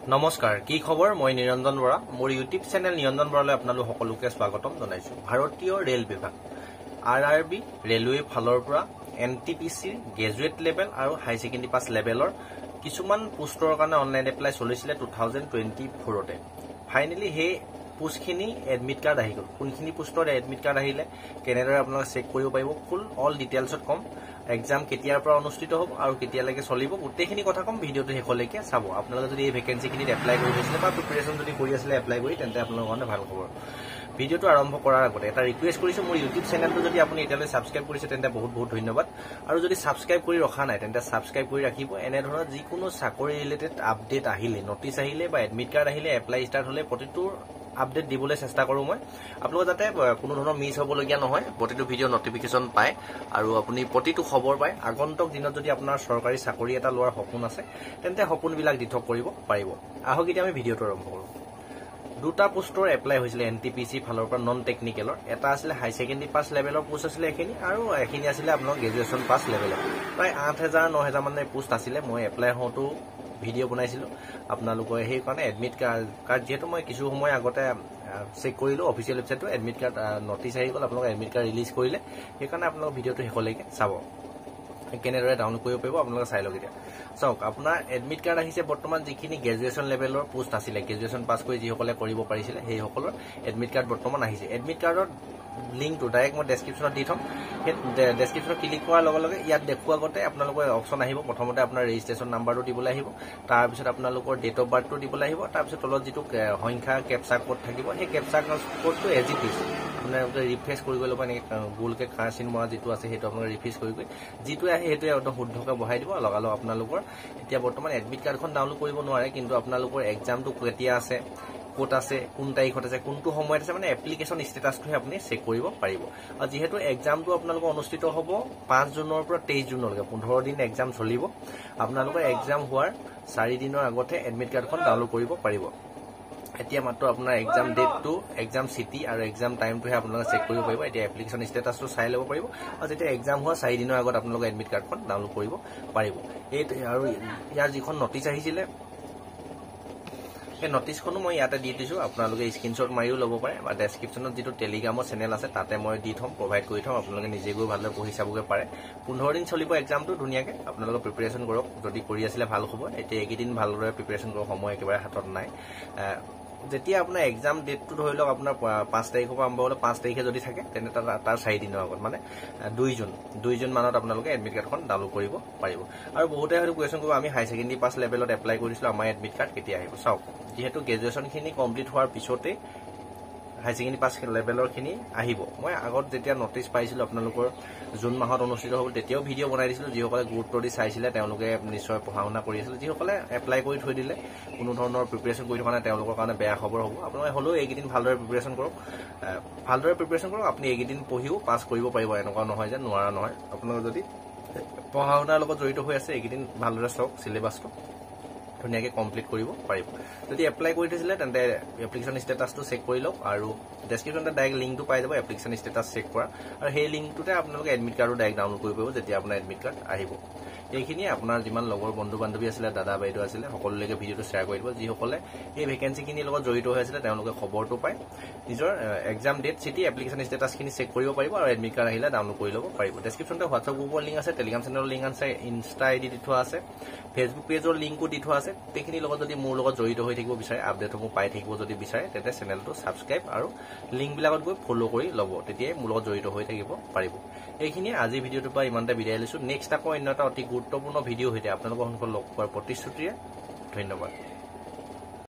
নমস্কাৰ কি খবৰ মই নিৰঞ্জন বৰা মোৰ ইউটিউব চেনেল নিৰঞ্জন বৰালৈ আপোনালোক সকলোকে স্বাগতম জনাইছো ভাৰতীয় ৰেল বিভাগ আৰআৰবি ৰেলৱে ফালৰ পৰা এনটিপিসি গ্ৰেজুৱেট লেভেল আৰু হাই সেকেন্ডাৰী পাছ লেভেলৰ কিছুমান পোষ্টৰ কাৰণে অনলাইন এপ্লাই চলিছিলে 2024 তে ফাইনালি হে পোষ্টখিনি এডমিট কাৰ্ড আহি গল কোনখিনি পোষ্টৰ এডমিট কাৰ্ড আহিলে কেনেদৰে আপোনালোকে চেক কৰিব পাৰিব ফুল অল ডিটেইলছত কম এক্সাম কেতিয়াৰ পৰা অনুষ্ঠিত হ'ব আৰু কেতিয়ালৈকে চলিব গোটেইখিনি কথা কম ভিডিওটো শেষলৈকে চাব আপোনালোকে যদি এই ভেকেন্সিখিনিত এপ্লাই কৰি দিছিলে বা প্ৰিপাৰেচন যদি কৰি আছিলে এপ্লাই কৰি তেন্তে আপোনালোকৰ কাৰণে ভাল খবৰ ভিডিওটো আৰম্ভ কৰাৰ আগতে এটা ৰিকুৱেষ্ট কৰিছো মোৰ ইউটিউব চেনেলটো যদি আপুনি এতিয়ালৈ সাবস্ক্ৰাইব কৰিছে তেন্তে বহুত বহুত ধন্যবাদ আৰু যদি সাবস্ক্ৰাইব কৰি ৰখা নাই তেন্তে সাবস্ক্ৰাইব কৰি ৰাখিব এনে ধৰণৰ যিকোনো চাকৰি ৰিলেটেড আপডেট আহিলে নটিচ আহিলে বা এডমিট কাৰ্ড আহিলে এপ্লাই ষ্টাৰ্ট হলে প্ৰতিটো আপডেট দিবলৈ চেষ্টা কৰো মই আপোনালোক যাতে কোনো ধৰণৰ মিছ হ'বলগীয়া নহয় প্ৰতিটো ভিডিও নটিফিকেশন পায় আৰু আপুনি প্ৰতিটো খবৰ পায় আগন্তুক দিনত যদি আপোনাৰ চৰকাৰী চাকৰি এটা লোৱাৰ সপোন আছে তেন্তে সপোনবিলাক দিঠক কৰিব পাৰিব আহক এতিয়া আমি ভিডিওটো আৰম্ভ কৰো দুটা পোষ্টৰ এপ্লাই হৈছিল এনটিপিসি ফালৰ পৰা নন টেকনিকেলৰ এটা আছিল হাই সেকেন্ডাৰী পাছ লেভেলৰ পোষ্ট আছিল এখিনি আৰু এখিনি আছিল আপোনাৰ গ্ৰেজুৱেচন পাছ লেভেলৰ প্ৰায় 8000 9000 মানে পোষ্ট আছিল মই এপ্লাই হওঁতো ভিডিও বনাইছিলো আপোনালোকৰ সেই কাৰণে এডমিট কাৰ্ড যেহেতু মই কিছু সময় আগতে চেক কৰিলো অফিচিয়েল ওয়েবসাইটটো এডমিট কাৰ্ড নটিচ আহি গল আপোনালোকে এডমিট কাৰ্ড ৰিলিজ কৰিলে সেই কাৰণে আপোনালোক ভিডিওটো শেষলৈকে চাব কেনেদৰে ডাউনলোড কৰিব পাৰিব আপোনালোকে চাই লওক এতিয়া চাওক আপোনাৰ এডমিট কাৰ্ড আহিছে বৰ্তমান যিখিনি গ্ৰেজুৱেচন লেভেলৰ পোষ্ট আছিল গ্ৰেজুৱেচন পাছ কৰি যিসকলে কৰিব পাৰিছিলে সেই সকলৰ এডমিট কাৰ্ড বৰ্তমান আহিছে এডমিট কাৰ্ডৰ লিংকটো ডাইৰেক্ট মই ডেসক্ৰিপশনত দি থম সেই ডেসক্ৰিপশনত ক্লিক কৰাৰ লগে লগে ইয়াত দেখুৱা গতে আপোনালোকৰ অপচন আহিব প্ৰথমতে আপোনাৰ ৰেজিষ্ট্ৰেচন নাম্বাৰটো দিবলৈ আহিব তাৰ পিছত আপোনালোকৰ ডেট অফ বাৰ্থটো দিবলৈ আহিব তাৰ পিছত তলত যিটো সংখ্যা কেপচা কোড থাকিব সেই কেপচা কোডটো এজ ইট ইজ আপোনালোকে ৰিফ্ৰেছ কৰি গ'লে মানে গুলকে কাৰ্চিন মৰা যিটো আছে সেইটো আপোনালোকে ৰিফ্ৰেছ কৰি যিটো আহে সেইটো একদম শুদ্ধকৈ বহাই দিব লগালগ আপোনালোকৰ এতিয়া বৰ্তমান এডমিট কাৰ্ডখন ডাউনলোড কৰিব নোৱাৰে কিন্তু আপোনালোকৰ এক্সামটো কেতিয়া আছে কোট আছে কোন তাৰিখত আছে কোনটো সময়ত আছে মানে এপ্লিকেশন ষ্টেটাসটো আপুনি চেক কৰিব পাৰিব আৰু যেহেতু এক্সামটো আপোনালোকৰ অনুষ্ঠিত হ'ব 5 জুনৰ পৰা 23 জুনলৈকে 15 দিন এক্সাম চলিব আপোনালোকৰ এক্সাম হোৱাৰ 4 দিনৰ আগতে এডমিট কাৰ্ডখন ডাউনলোড কৰিব পাৰিব এতিয়া মাত্ৰ আপোনাৰ এক্সাম ডেটটো এক্সাম সিটি আৰু এক্সাম টাইমটোহে আপোনালোকে চেক কৰিব পাৰিব এতিয়া এপ্লিকেশন ষ্টেটাসটো চাই ল'ব পাৰিব আৰু যেতিয়া এক্সাম হোৱা 4 দিনৰ আগত আপোনালোকে এডমিট কাৰ্ডখন ডাউনলোড কৰিব পাৰিব এই আৰু ইয়াৰ যিখন নটিচ আহিছিলে এই নটিচখনো মই ইয়াতে দি দিছো আপোনালোকে স্ক্ৰিনশ্বট মাৰিও ল'ব পাৰে বা ডেসক্ৰিপশনত যেটো টেলিগ্ৰামৰ চেনেল আছে তাতে মই দি থম প্ৰভাইড কৰি থম আপোনালোকে নিজে গৈ ভালদৰে পঢ়ি চাবগে পাৰে 15 দিন চলিব এক্সামটো ধুনিয়াকে আপোনালোকে প্ৰিপাৰেচন কৰক যদি কৰি আছিলে ভাল হ'ব এতিয়া একদিন ভালদৰে প্ৰিপাৰেচন কৰক সময় একেবাৰে হাতত নাই যেতিয়া আপোনাৰ এক্সাম ডেটটো ধৰি লওক আপোনাৰ 5 তাৰিখৰ পৰা আৰম্ভ হ'লে 5 তাৰিখে যদি থাকে তেনে তাৰ 4 দিনৰ আগত মানে 2 জুন মানত আপোনালোকে এডমিট কাৰ্ডখন ডাউনলোড কৰিব পাৰিব আৰু বহুতে হয়তো কোৱেশ্চন কৰিব আমি হাই সেকেন্ডাৰী পাছ লেভেলত এপ্লাই কৰিছিলো আমাৰ এডমিট কাৰ্ড কেতিয়া আহিব চাওক যেহেতু গ্ৰেজুৱেচন খিনি কমপ্লিট হোৱাৰ পিছতে হাই সেকেন্ডাৰী পাছ লেভেলৰ খিনি আহিব মই আগত যেতিয়া নটিচ পাইছিলো আপোনালোকৰ জুন মাহত অনুষ্ঠিত হ'ব তেতিয়াও ভিডিও বনাই দিছিলো যিসকলে গুৰুত্ব দি চাইছিলে তেওঁলোকে নিশ্চয় পঢ়া-শুনা কৰি আছিল যিসকলে এপ্লাই কৰি থৈ দিলে কোনো ধৰণৰ প্ৰিপাৰেচন কৰি থকা নাই তেওঁলোকৰ কাৰণে বেয়া খবৰ হ'ব আপোনালোকে হলো এইকেইদিন ভালদৰে প্ৰিপাৰেচন কৰক আপুনি এইকেইদিন পঢ়িও পাছ কৰিব পাৰিব এনেকুৱা নহয় যে নোৱাৰা নহয় আপোনালোকে যদি পঢ়া-শুনাৰ লগত জড়িত হৈ আছে এইকেইদিন ভালদৰে চাওক সিলেবাসটো ধুনিয়াকে কমপ্লিট কৰিব পাৰিব যদি এপ্লাই কৰি থৈছিলে তেন্তে এপ্লিকেশন ষ্টেটাসটো চেক কৰি লওক আৰু ডেসক্ৰিপশনতে ডাইৰেক্ট লিংকটো পাই যাব এপ্লিকেশন ষ্টেটাস চেক কৰা আৰু সেই লিংকটোতে আপোনালোকে এডমিট কাৰ্ডো ডাইৰেক্ট ডাউনলোড কৰিব পাৰিব যেতিয়া আপোনাৰ এডমিট কাৰ্ড আহিব এইখিনি আপোনাৰ যিমান লগৰ বন্ধু বান্ধৱী আছিল দাদা বাইদেউ আছিল সকলোলৈকে ভিডিওটো শ্বেয়াৰ কৰি দিব যিসকলে এই ভেকেন্সিখিনিৰ লগত জড়িত হৈ আছিল তেওঁলোকে খবৰটো পায় নিজৰ এক্সাম ডেট সিটি এপ্লিকেশন ষ্টেটাসখিনি চেক কৰিব পাৰিব আৰু এডমিট কাৰ্ড আহিলে ডাউনলোড কৰি ল'ব পাৰিব ডেসক্ৰিপশনতে হোৱাটছআপ গ্ৰুপৰ লিংক আছে টেলিগ্ৰাম চেনেলৰ লিংক আছে ইনষ্টা আইডি দি থোৱা আছে ফেচবুক পেজৰ লিংকো দি থোৱা আছে এইখিনিৰ লগত যদি মোৰ লগত জড়িত হৈ থাকিব বিচাৰে আপডেটসমূহ পাই থাকিব যদি বিচাৰে তেন্তে চেনেলটো সাবস্ক্ৰাইব আৰু লিংকবিলাকত গৈ ফলো কৰি ল'ব তেতিয়াই মোৰ লগত জড়িত হৈ থাকিব পাৰিব এইখিনি আজি ভিডিওটোৰ পৰা ইমানতে বিদায় লৈছো নেক্সট আকৌ অন্য এটা অতি গুৰুত্বপূৰ্ণ ভিডিও হৈতে আপোনালোকৰ সন্মুখত লগ পোৱাৰ প্ৰতিশ্ৰুতিৰে ধন্যবাদ